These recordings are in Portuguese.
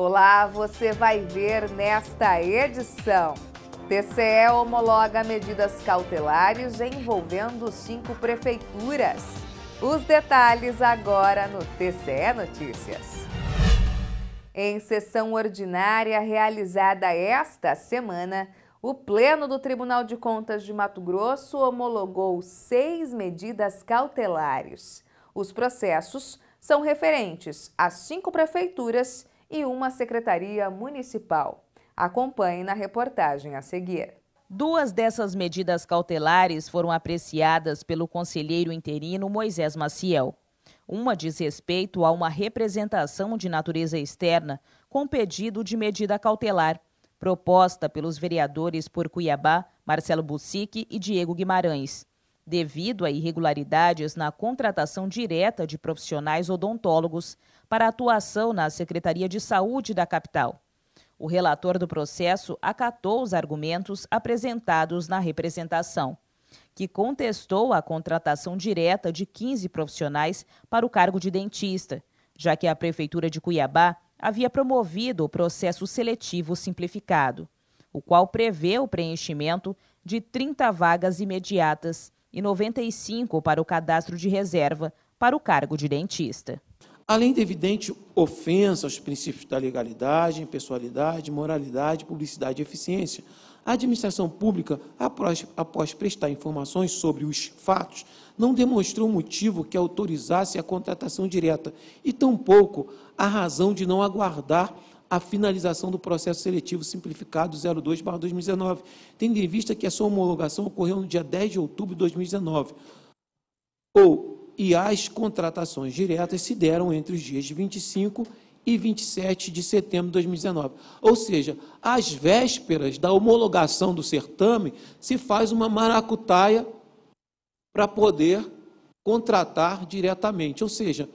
Olá, você vai ver nesta edição. TCE homologa medidas cautelares envolvendo 5 prefeituras. Os detalhes agora no TCE Notícias. Em sessão ordinária realizada esta semana, o Pleno do Tribunal de Contas de Mato Grosso homologou 6 medidas cautelares. Os processos são referentes a 5 prefeituras e uma secretaria municipal. Acompanhe na reportagem a seguir. 2 dessas medidas cautelares foram apreciadas pelo conselheiro interino Moisés Maciel. Uma diz respeito a uma representação de natureza externa com pedido de medida cautelar, proposta pelos vereadores por Cuiabá, Marcelo Bussic e Diego Guimarães, devido a irregularidades na contratação direta de profissionais odontólogos para atuação na Secretaria de Saúde da capital. O relator do processo acatou os argumentos apresentados na representação, que contestou a contratação direta de 15 profissionais para o cargo de dentista, já que a Prefeitura de Cuiabá havia promovido o processo seletivo simplificado, o qual prevê o preenchimento de 30 vagas imediatas e 95 para o cadastro de reserva para o cargo de dentista. Além de evidente ofensa aos princípios da legalidade, impessoalidade, moralidade, publicidade e eficiência, a administração pública, após prestar informações sobre os fatos, não demonstrou motivo que autorizasse a contratação direta e tampouco a razão de não aguardar a finalização do processo seletivo simplificado 02/2019, tendo em vista que a sua homologação ocorreu no dia 10 de outubro de 2019, e as contratações diretas se deram entre os dias 25 e 27 de setembro de 2019. Ou seja, às vésperas da homologação do certame, se faz uma maracutaia para poder contratar diretamente. Ou seja,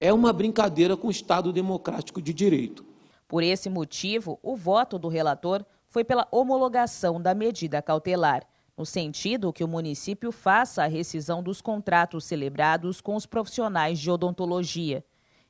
é uma brincadeira com o Estado democrático de direito. Por esse motivo, o voto do relator foi pela homologação da medida cautelar, no sentido que o município faça a rescisão dos contratos celebrados com os profissionais de odontologia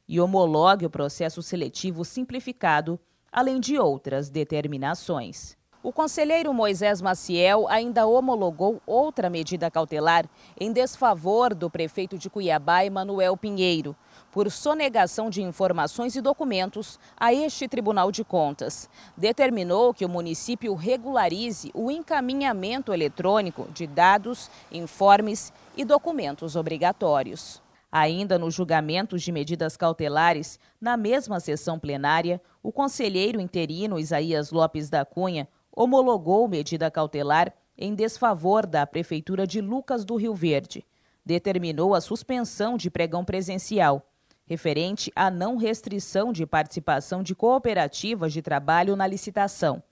e homologue o processo seletivo simplificado, além de outras determinações. O conselheiro Moisés Maciel ainda homologou outra medida cautelar em desfavor do prefeito de Cuiabá, Emanuel Pinheiro, por sonegação de informações e documentos a este Tribunal de Contas. Determinou que o município regularize o encaminhamento eletrônico de dados, informes e documentos obrigatórios. Ainda nos julgamentos de medidas cautelares, na mesma sessão plenária, o conselheiro interino Isaías Lopes da Cunha homologou medida cautelar em desfavor da Prefeitura de Lucas do Rio Verde. Determinou a suspensão de pregão presencial, referente à não restrição de participação de cooperativas de trabalho na licitação,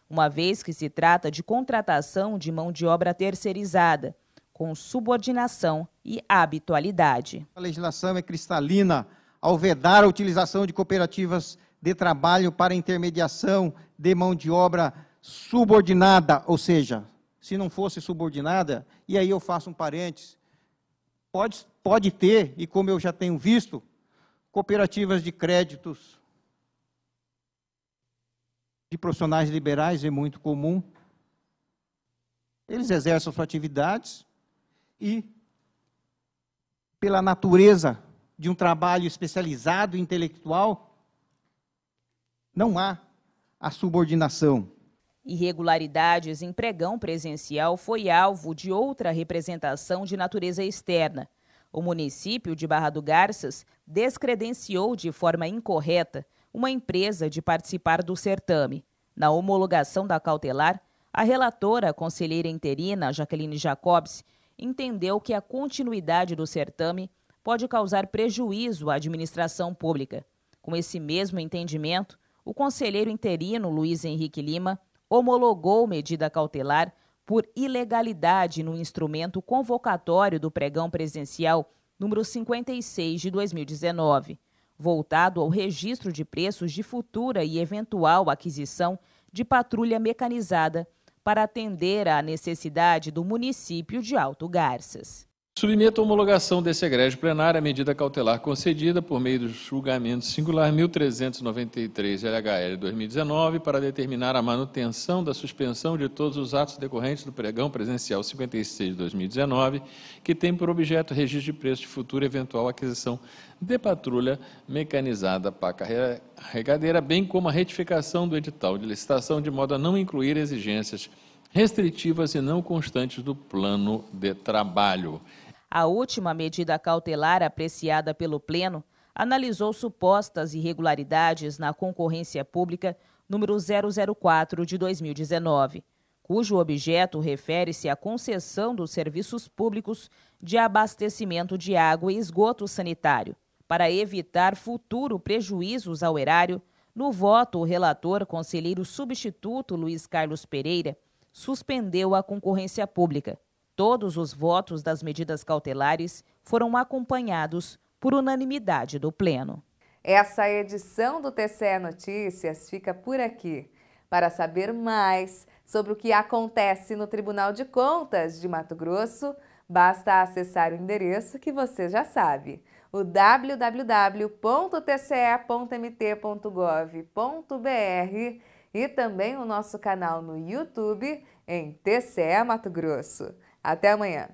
uma vez que se trata de contratação de mão de obra terceirizada, com subordinação e habitualidade. A legislação é cristalina ao vedar a utilização de cooperativas de trabalho para intermediação de mão de obra subordinada, ou seja, se não fosse subordinada, e aí eu faço um parênteses, pode ter, e como eu já tenho visto, cooperativas de créditos de profissionais liberais, é muito comum. Eles exercem suas atividades e, pela natureza de um trabalho especializado, intelectual, não há a subordinação. Irregularidades em pregão presencial foi alvo de outra representação de natureza externa. O município de Barra do Garças descredenciou de forma incorreta uma empresa de participar do certame. Na homologação da cautelar, a relatora, a conselheira interina Jaqueline Jacobs, entendeu que a continuidade do certame pode causar prejuízo à administração pública. Com esse mesmo entendimento, o conselheiro interino Luiz Henrique Lima homologou medida cautelar por ilegalidade no instrumento convocatório do pregão presencial número 56 de 2019, voltado ao registro de preços de futura e eventual aquisição de patrulha mecanizada para atender à necessidade do município de Alto Garças. Submeto à homologação desse egrégio plenário a medida cautelar concedida por meio do julgamento singular 1393 LHL 2019 para determinar a manutenção da suspensão de todos os atos decorrentes do pregão presencial 56 de 2019, que tem por objeto registro de preço de futura eventual aquisição de patrulha mecanizada para carregadeira, bem como a retificação do edital de licitação de modo a não incluir exigências restritivas e não constantes do plano de trabalho. A última medida cautelar apreciada pelo Pleno analisou supostas irregularidades na concorrência pública número 004 de 2019, cujo objeto refere-se à concessão dos serviços públicos de abastecimento de água e esgoto sanitário. Para evitar futuro prejuízos ao erário, no voto, o relator, conselheiro substituto Luiz Carlos Pereira, suspendeu a concorrência pública. Todos os votos das medidas cautelares foram acompanhados por unanimidade do Pleno. Essa edição do TCE Notícias fica por aqui. Para saber mais sobre o que acontece no Tribunal de Contas de Mato Grosso, basta acessar o endereço que você já sabe, o www.tce.mt.gov.br e também o nosso canal no YouTube em TCE Mato Grosso. Até amanhã!